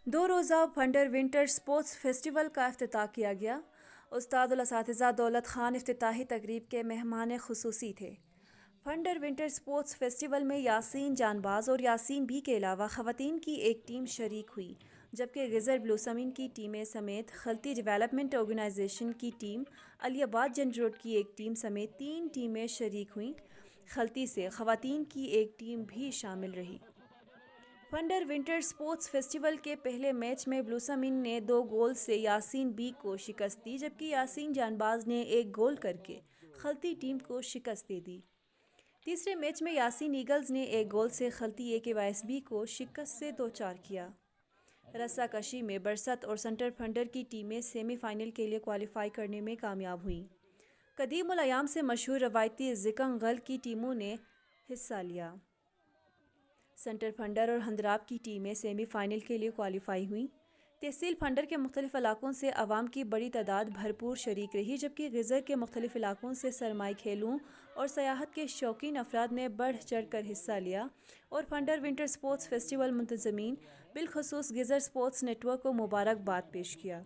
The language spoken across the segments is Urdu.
دو روزہ فنڈر ونٹر اسپورٹس فیسٹیول کا افتتاح کیا گیا۔ استاد الاساتذہ دولت خان افتتاحی تقریب کے مہمان خصوصی تھے۔ فنڈر ونٹر اسپورٹس فیسٹیول میں یاسین جان باز اور یاسین بی کے علاوہ خواتین کی ایک ٹیم شریک ہوئی، جبکہ غزل بلوسمین کی ٹیمیں سمیت خلطی ڈیولپمنٹ آرگنائزیشن کی ٹیم، علی آباد جنگ روڈ کی ایک ٹیم سمیت 3 ٹیمیں شریک ہوئیں۔ خلطی سے خواتین کی ایک ٹیم بھی شامل رہی۔ فنڈر ونٹر اسپورٹس فیسٹیول کے پہلے میچ میں بلوسمین نے 2 گول سے یاسین بی کو شکست دی، جبکہ یاسین جان باز نے 1 گول کرکے خلطی ٹیم کو شکست دے دی۔ تیسرے میچ میں یاسین ایگلز نے 1 گول سے خلطی AKYSB کو شکست سے دوچار کیا۔ رسہ کشی میں برست اور سنٹر فنڈر کی ٹیمیں سیمی فائنل کے لیے کوالیفائی کرنے میں کامیاب ہوئیں۔ قدیم الایام سے مشہور روایتی زکن غل کی ٹیموں نے حصہ لیا۔ سنٹر فنڈر اور ہندراب کی ٹیمیں سیمی فائنل کے لیے کوالیفائی ہوئیں۔ تحصیل فنڈر کے مختلف علاقوں سے عوام کی بڑی تعداد بھرپور شریک رہی، جبکہ غزر کے مختلف علاقوں سے سرمائی کھیلوں اور سیاحت کے شوقین افراد نے بڑھ چڑھ کر حصہ لیا اور فنڈر ونٹر اسپورٹس فیسٹیول منتظمین، بالخصوص غزر اسپورٹس نیٹ ورک کو مبارکباد پیش کیا۔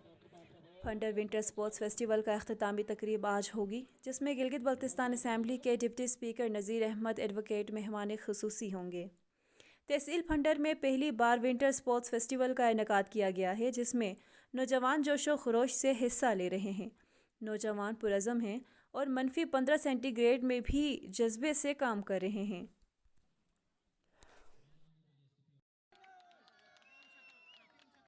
فنڈر ونٹر اسپورٹس فیسٹیول کا اختتامی تقریب آج ہوگی، جس میں گلگت بلتستان اسمبلی کے deputy speaker Nazir Ahmad advocate مہمان خصوصی ہوں گے۔ تحصیل فنڈر میں پہلی بار ونٹر اسپورٹس فیسٹیول کا انعقاد کیا گیا ہے، جس میں نوجوان جوش و خروش سے حصہ لے رہے ہیں۔ نوجوان پرعزم ہیں اور -15 سینٹی گریڈ میں بھی جذبے سے کام کر رہے ہیں۔